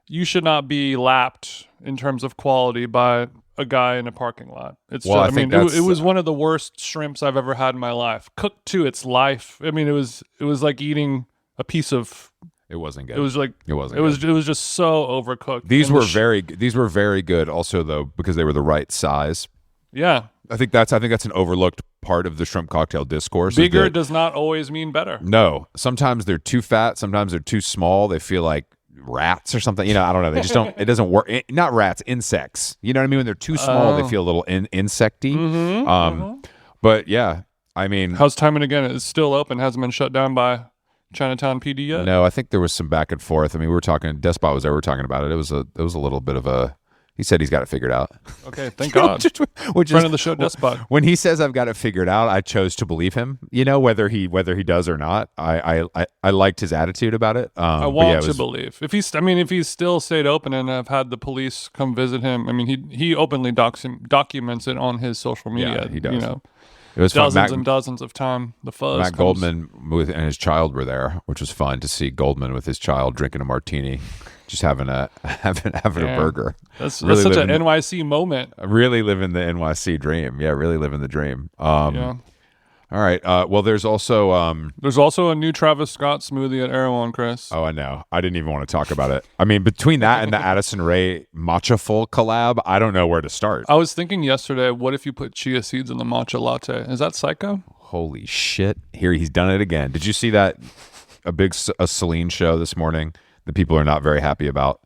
you should not be lapped in terms of quality by a guy in a parking lot. It was one of the worst shrimps I've ever had in my life. Cooked to its life. I mean, it was like eating a piece of... It wasn't good. It was like it wasn't. It was just so overcooked. These were very good. Also, though, because they were the right size. Yeah, I think that's an overlooked part of the shrimp cocktail discourse. Bigger does not always mean better. No, sometimes they're too fat. Sometimes they're too small. They feel like rats or something. I don't know. They just don't. It doesn't work. Not rats, insects. You know what I mean? When they're too small, they feel a little insecty. But yeah, I mean, how's Time and Again? It's still open. Hasn't been shut down by Chinatown PD yet? No, I think there was some back and forth. I mean, we were talking. Despot was there. We were talking about it. It was a little bit of a. He said he's got it figured out. Okay, thank God. Which friend of the show, Despot. When he says I've got it figured out, I chose to believe him. Whether he does or not. I liked his attitude about it. I want to believe if he's still stayed open and I've had the police come visit him. I mean, he openly documents it on his social media. Yeah, he does. It was dozens and dozens of time. The fuzz. Matt Goldman and his child were there, which was fun to see Goldman with his child drinking a martini, just having a burger. That's really such an NYC moment. Really living the NYC dream. Yeah, really living the dream. All right. Well, there's also a new Travis Scott smoothie at Erewhon, Chris. Oh, I know. I didn't even want to talk about it. I mean, between that and the Addison Rae Matcha Full collab, I don't know where to start. I was thinking yesterday, what if you put chia seeds in the matcha latte? Is that psycho? Holy shit! Here he's done it again. Did you see that? A Celine show this morning that people are not very happy about,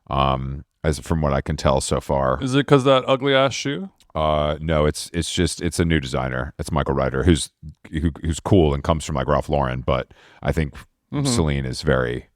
as from what I can tell so far. Is it because that ugly ass shoe? No, it's a new designer. It's Michael Ryder, who's cool and comes from like Ralph Lauren, but I think Celine is very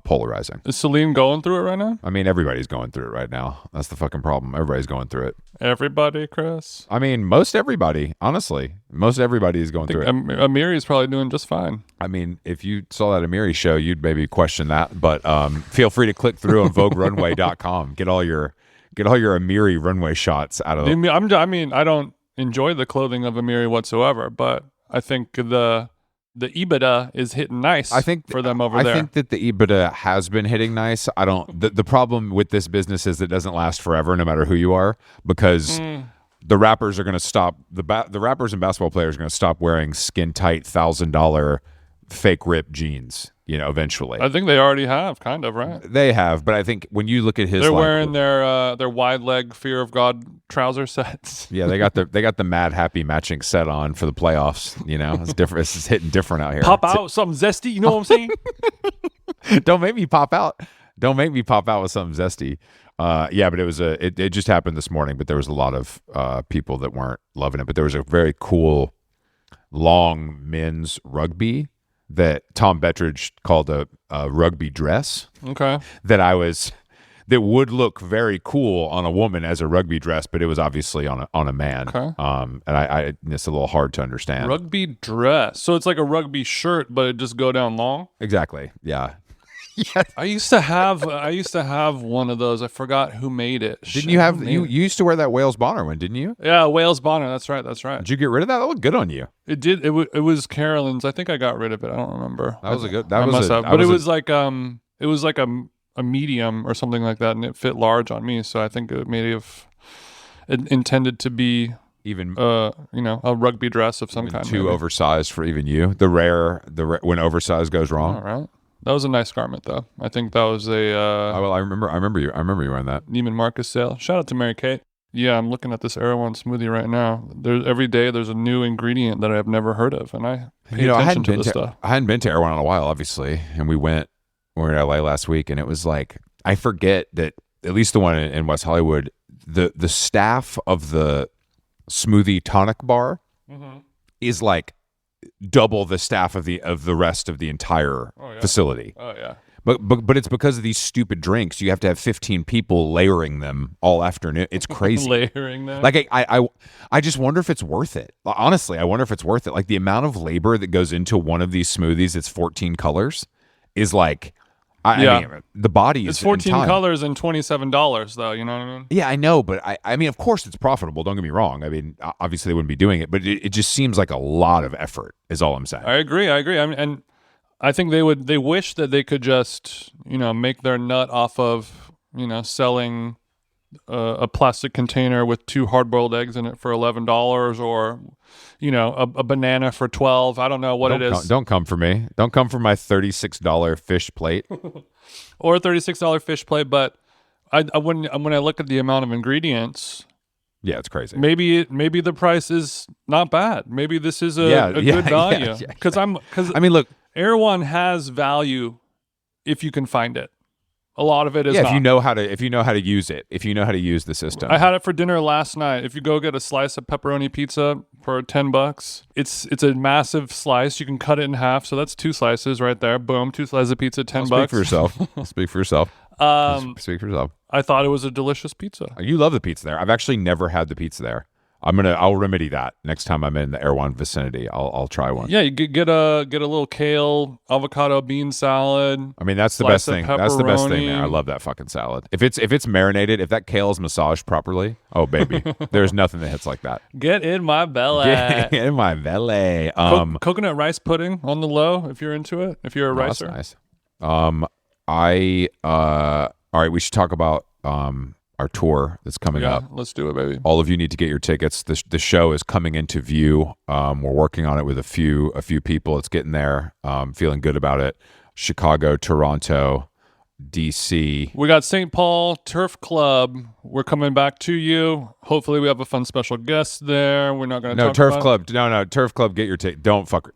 polarizing. Is Celine going through it right now? I mean, everybody's going through it right now. That's the fucking problem. Everybody's going through it. Everybody, Chris? I mean, most everybody, honestly. Most everybody is going through it. Amiri's probably doing just fine. I mean, if you saw that Amiri show, you'd maybe question that. But feel free to click through on VogueRunway.com. Get all your Amiri runway shots out of them. I mean, I don't enjoy the clothing of Amiri whatsoever, but I think the EBITDA is hitting nice. For them over there. I think that the EBITDA has been hitting nice. I don't. The problem with this business is it doesn't last forever, no matter who you are, because the rappers are going to stop. The rappers and basketball players are going to stop wearing skin tight $1,000 fake rip jeans. Eventually. I think they already have, kind of, right? They have, but I think when you look at his, they're wearing their wide leg Fear of God trouser sets. Yeah, they got the Mad Happy matching set on for the playoffs. It's different. It's hitting different out here. Pop out something zesty. You know what I'm saying? Don't make me pop out. Don't make me pop out with something zesty. Yeah, but it just happened this morning. But there was a lot of people that weren't loving it. But there was a very cool long men's rugby that Tom Bettridge called a rugby dress. Okay. That would look very cool on a woman as a rugby dress, but it was obviously on a man. Okay. And it's a little hard to understand. Rugby dress. So it's like a rugby shirt, but it just go down long? Exactly. Yeah. Yes. I used to have one of those. I forgot who made it. Didn't you have you used to wear that Wales Bonner one, didn't you? Yeah, Wales Bonner. That's right. Did you get rid of that? That looked good on you. It did. It was Carolyn's. I think I got rid of it. I don't remember. That was a good. It was like a medium or something like that, and it fit large on me. So I think it may have intended to be even a rugby dress of some kind. Too oversized for even you. The rare when oversized goes wrong. All right. That was a nice garment, though. I think that was a. I remember you wearing that Neiman Marcus sale. Shout out to Mary Kate. Yeah, I'm looking at this Erewhon smoothie right now. Every day there's a new ingredient that I've never heard of, and I pay attention to this stuff. I hadn't been to Erewhon in a while, obviously, and we were in LA last week, and it was like I forget that at least the one in West Hollywood, the staff of the smoothie tonic bar is like double the staff of the rest of the entire facility. Oh yeah. But it's because of these stupid drinks. You have to have 15 people layering them all afternoon. It's crazy. Layering them. Like I just wonder if it's worth it. Honestly, I wonder if it's worth it. Like the amount of labor that goes into one of these smoothies that's 14 colors is like I mean, the body is 14 colors and $27 though, you know what I mean? Yeah, I know, but I mean, of course it's profitable, don't get me wrong. I mean, obviously they wouldn't be doing it, but it just seems like a lot of effort is all I'm saying. I agree. I mean, and I think they wish that they could just, make their nut off of, selling a plastic container with 2 hard-boiled eggs in it for $11 or, a banana for $12. I don't know what it is. Don't come for me. Don't come for my $36 fish plate. Or a $36 fish plate, but when I look at the amount of ingredients, yeah, it's crazy. Maybe the price is not bad. Maybe this is a good value. Because I mean, look, Erewhon has value if you can find it. A lot of it is if you know how to use it, if you know how to use the system. I had it for dinner last night. If you go get a slice of pepperoni pizza for $10, it's a massive slice. You can cut it in half, so that's 2 slices right there. Boom, 2 slices of pizza, $10. Speak for yourself. Speak for yourself. Speak for yourself. I thought it was a delicious pizza. You love the pizza there. I've actually never had the pizza there. I'll remedy that next time I'm in the Erewhon vicinity. I'll try one. Yeah, you get a little kale, avocado bean salad. I mean, that's the best thing. That's the best thing there. I love that fucking salad. If it's marinated, if that kale is massaged properly, oh baby, there's nothing that hits like that. Get in my belly. Get in my belly. Coconut rice pudding on the low if you're into it. If you're a ricer. That's nice. All right, we should talk about our tour that's coming up. Let's do it, baby. All of you need to get your tickets. The show is coming into view. We're working on it with a few people. It's getting there. Feeling good about it. Chicago, Toronto, DC. We got St. Paul Turf Club. We're coming back to you. Hopefully we have a fun special guest there. We're not going to Turf Club. No, Turf Club, get your ticket. Don't fuck.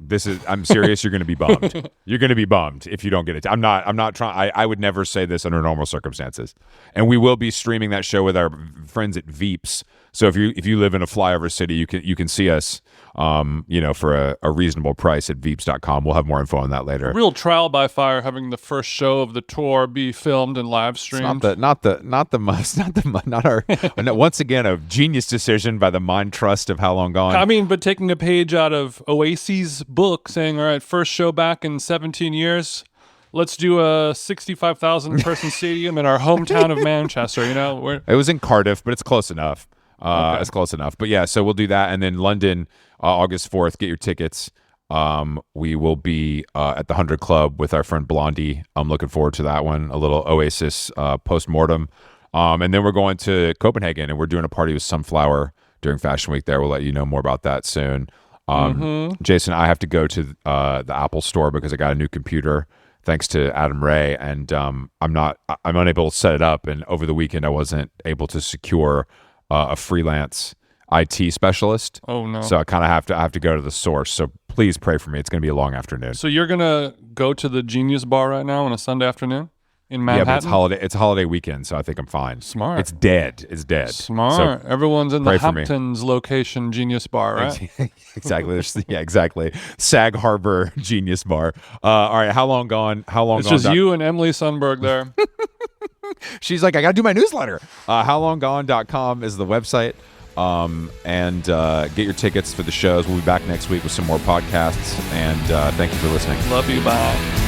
I'm serious. You're going to be bummed. You're going to be bummed if you don't get it. I'm not trying. I would never say this under normal circumstances. And we will be streaming that show with our friends at Veeps. So if you live in a flyover city, you can see us, for a reasonable price at Veeps.com. We'll have more info on that later. A real trial by fire, having the first show of the tour be filmed and live streamed. Once again, a genius decision by the mind trust of How Long Gone. I mean, but taking a page out of Oasis' book, saying, all right, first show back in 17 years. Let's do a 65,000 person stadium in our hometown of Manchester. It was in Cardiff, but it's close enough. Okay. It's close enough. But yeah, so we'll do that. And then London, August 4th, get your tickets. We will be at the 100 Club with our friend Blondie. I'm looking forward to that one. A little Oasis post-mortem. And then we're going to Copenhagen, and we're doing a party with Sunflower during Fashion Week there. We'll let you know more about that soon. Jason, I have to go to the Apple store because I got a new computer. Thanks to Adam Ray, and I'm unable to set it up. And over the weekend, I wasn't able to secure a freelance IT specialist. Oh no! So I kind of have to go to the source. So please pray for me. It's going to be a long afternoon. So you're gonna go to the Genius Bar right now on a Sunday afternoon in Manhattan? Yeah, but it's a holiday weekend, so I think I'm fine. Smart. It's dead. Smart. So everyone's in the Hamptons location Genius Bar, right? Exactly. Exactly. Sag Harbor Genius Bar. All right. How Long Gone? It's just you and Emily Sundberg there. She's like, I got to do my newsletter. HowLongGone.com is the website. And get your tickets for the shows. We'll be back next week with some more podcasts. And thank you for listening. Love you. Bye.